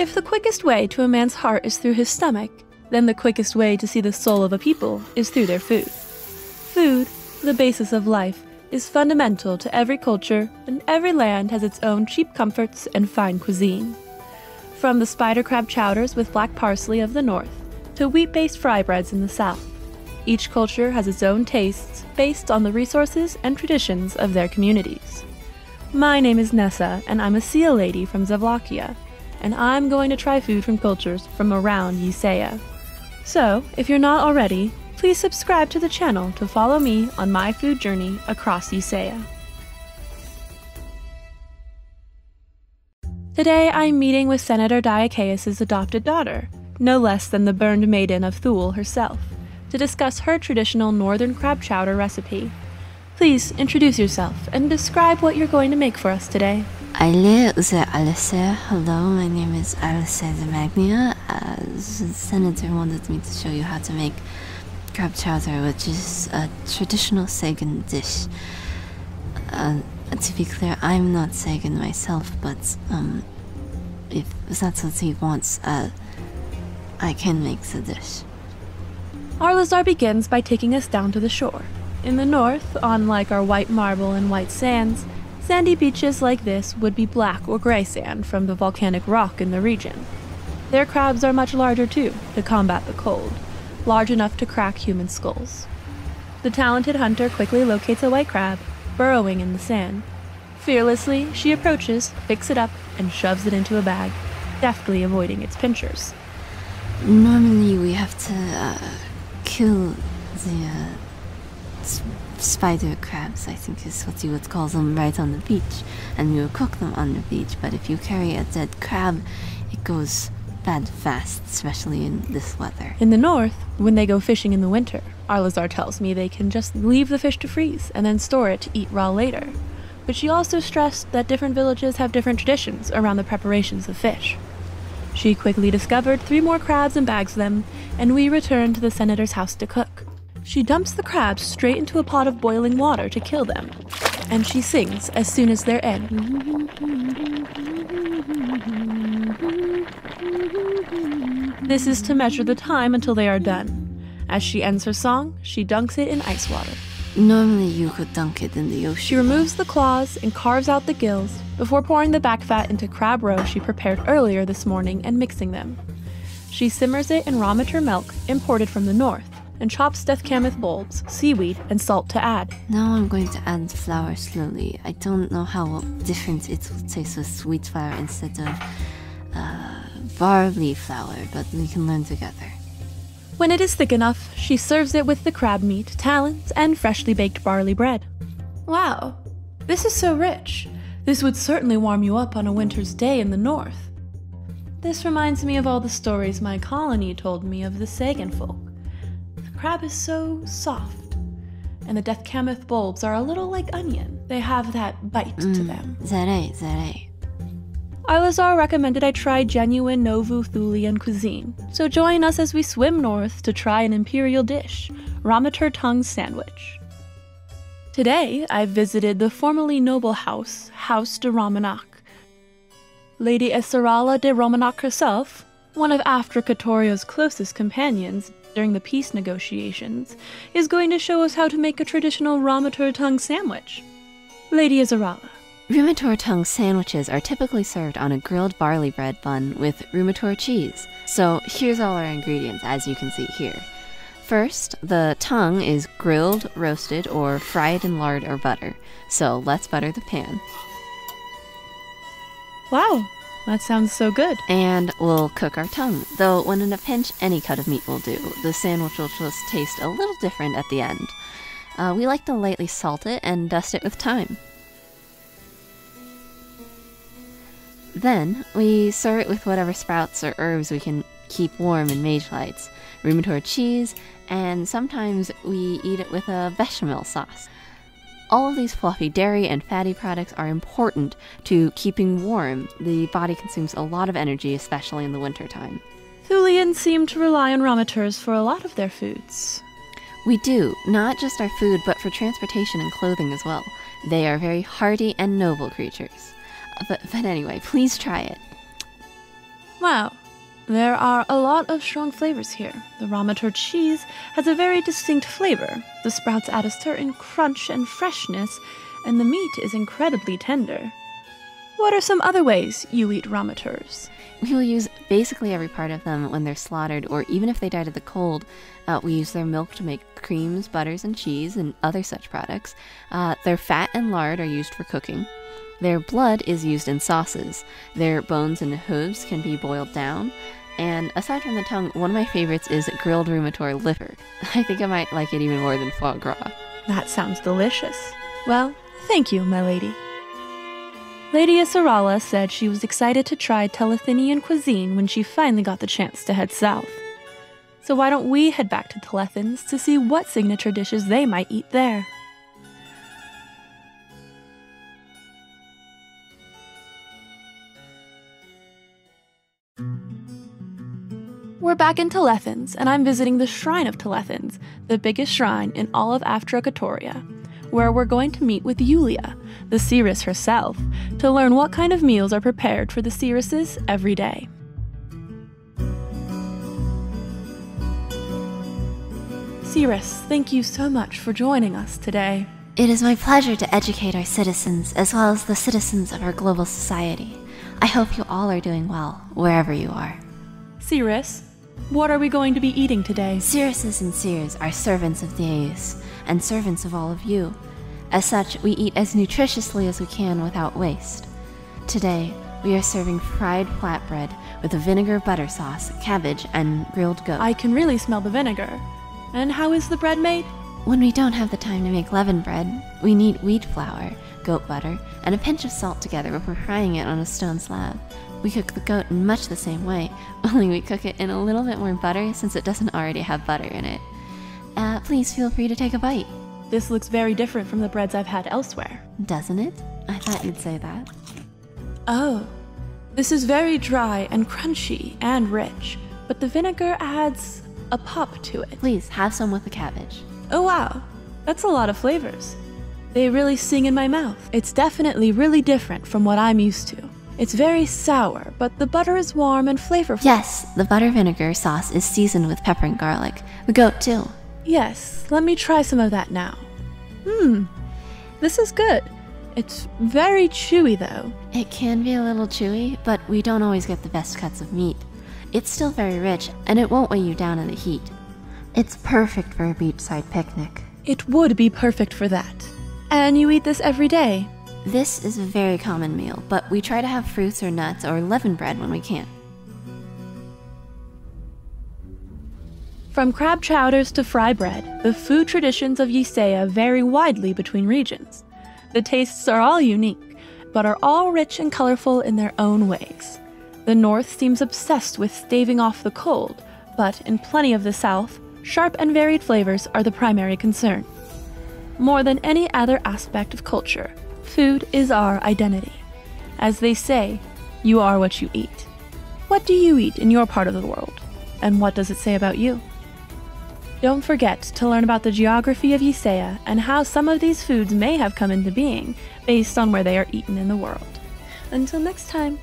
If the quickest way to a man's heart is through his stomach, then the quickest way to see the soul of a people is through their food. Food, the basis of life, is fundamental to every culture, and every land has its own cheap comforts and fine cuisine. From the spider crab chowders with black parsley of the north, to wheat-based fry breads in the south, each culture has its own tastes based on the resources and traditions of their communities. My name is Nesa, and I'm a seal lady from Zavlakia, and I'm going to try food from cultures from around Yssaia. So, if you're not already, please subscribe to the channel to follow me on my food journey across Yssaia. Today I'm meeting with Senator Diacaeus' adopted daughter, no less than the burned maiden of Thule herself, to discuss her traditional northern crab chowder recipe. Please introduce yourself and describe what you're going to make for us today. Hello, my name is Yssaia the Magnia. The senator wanted me to show you how to make crab chowder, which is a traditional Sagan dish. To be clear, I'm not Sagan myself, but if that's what he wants, I can make the dish. Arlazar begins by taking us down to the shore. In the north, unlike our white marble and white sands, sandy beaches like this would be black or gray sand from the volcanic rock in the region. Their crabs are much larger too, to combat the cold, large enough to crack human skulls. The talented hunter quickly locates a white crab, burrowing in the sand. Fearlessly, she approaches, picks it up, and shoves it into a bag, deftly avoiding its pinchers. Normally we have to kill the spider crabs, I think is what you would call them, right on the beach, and we will cook them on the beach. But if you carry a dead crab, it goes bad fast, especially in this weather. In the north, when they go fishing in the winter, Arlazar tells me they can just leave the fish to freeze and then store it to eat raw later. But she also stressed that different villages have different traditions around the preparations of fish. She quickly discovered 3 more crabs and bags them, and we returned to the senator's house to cook. She dumps the crabs straight into a pot of boiling water to kill them, and she sings as soon as they're in. This is to measure the time until they are done. As she ends her song, she dunks it in ice water. Normally you could dunk it in the ocean. She removes the claws and carves out the gills before pouring the back fat into crab roe she prepared earlier this morning and mixing them. She simmers it in Ramat milk imported from the north, and chops death camoth bulbs, seaweed, and salt to add. Now I'm going to add flour slowly. I don't know how different it will taste with wheat flour instead of barley flour, but we can learn together. When it is thick enough, she serves it with the crab meat, talons, and freshly baked barley bread. Wow, this is so rich. This would certainly warm you up on a winter's day in the north. This reminds me of all the stories my colony told me of the Sagan folk. The crab is so soft, and the death camoth bulbs are a little like onion. They have that bite to them. Zare. Arlazar recommended I try genuine Novu Thulian cuisine, so join us as we swim north to try an imperial dish, Ramat tongue sandwich. Today, I visited the formerly noble house, House de Romanac. Lady Esarala de Romanac herself, one of Africatorio's closest companions during the peace negotiations, is going to show us how to make a traditional Ramat tongue sandwich. Lady Esarala. Ramat tongue sandwiches are typically served on a grilled barley bread bun with Ramat cheese. So here's all our ingredients, as you can see here. First, the tongue is grilled, roasted, or fried in lard or butter. So let's butter the pan. Wow, that sounds so good. And we'll cook our tongue, though when in a pinch, any cut of meat will do. The sandwich will just taste a little different at the end. We like to lightly salt it and dust it with thyme. Then, we serve it with whatever sprouts or herbs we can keep warm in mage lights, Ramat cheese, and sometimes we eat it with a bechamel sauce. All of these fluffy dairy and fatty products are important to keeping warm. The body consumes a lot of energy, especially in the wintertime. Thulians seem to rely on Ramaturs for a lot of their foods. We do, not just our food, but for transportation and clothing as well. They are very hardy and noble creatures. But anyway, please try it. Wow, there are a lot of strong flavors here. The Ramat cheese has a very distinct flavor. The sprouts add a certain crunch and freshness, and the meat is incredibly tender. What are some other ways you eat Ramaturs? We will use basically every part of them when they're slaughtered, or even if they died of the cold. We use their milk to make creams, butters, and cheese, and other such products. Their fat and lard are used for cooking. Their blood is used in sauces. Their bones and hooves can be boiled down. And aside from the tongue, one of my favorites is grilled Rumator liver. I think I might like it even more than foie gras. That sounds delicious. Well, thank you, my lady. Lady Yssaia said she was excited to try Telethinian cuisine when she finally got the chance to head south. So why don't we head back to Telethins to see what signature dishes they might eat there? We're back in Telethins, and I'm visiting the Shrine of Telethins, the biggest shrine in all of Aftrokatoria, where we're going to meet with Yulia, the Cirrus herself, to learn what kind of meals are prepared for the Cirruses every day. Cirrus, thank you so much for joining us today. It is my pleasure to educate our citizens, as well as the citizens of our global society. I hope you all are doing well, wherever you are. Cirrus, what are we going to be eating today? Cirruses and seers are servants of Deus, and servants of all of you. As such, we eat as nutritiously as we can without waste. Today, we are serving fried flatbread with a vinegar butter sauce, cabbage, and grilled goat. I can really smell the vinegar. And how is the bread made? When we don't have the time to make leaven bread, we knead wheat flour, goat butter, and a pinch of salt together before frying it on a stone slab. We cook the goat in much the same way, only we cook it in a little bit more butter since it doesn't already have butter in it. Please feel free to take a bite. This looks very different from the breads I've had elsewhere. Doesn't it? I thought you'd say that. Oh, this is very dry and crunchy and rich, but the vinegar adds a pop to it. Please, have some with the cabbage. Oh wow, that's a lot of flavors. They really sing in my mouth. It's definitely really different from what I'm used to. It's very sour, but the butter is warm and flavorful. Yes, the butter vinegar sauce is seasoned with pepper and garlic. The goat too. Yes, let me try some of that now. This is good. It's very chewy though. It can be a little chewy, but we don't always get the best cuts of meat. It's still very rich, and it won't weigh you down in the heat. It's perfect for a beachside picnic. It would be perfect for that. And you eat this every day? This is a very common meal, but we try to have fruits or nuts or leaven bread when we can. From crab chowders to fry bread, the food traditions of Yssaia vary widely between regions. The tastes are all unique, but are all rich and colorful in their own ways. The north seems obsessed with staving off the cold, but in plenty of the south, sharp and varied flavors are the primary concern. More than any other aspect of culture, food is our identity. As they say, you are what you eat. What do you eat in your part of the world? And what does it say about you? Don't forget to learn about the geography of Yssaia and how some of these foods may have come into being based on where they are eaten in the world. Until next time.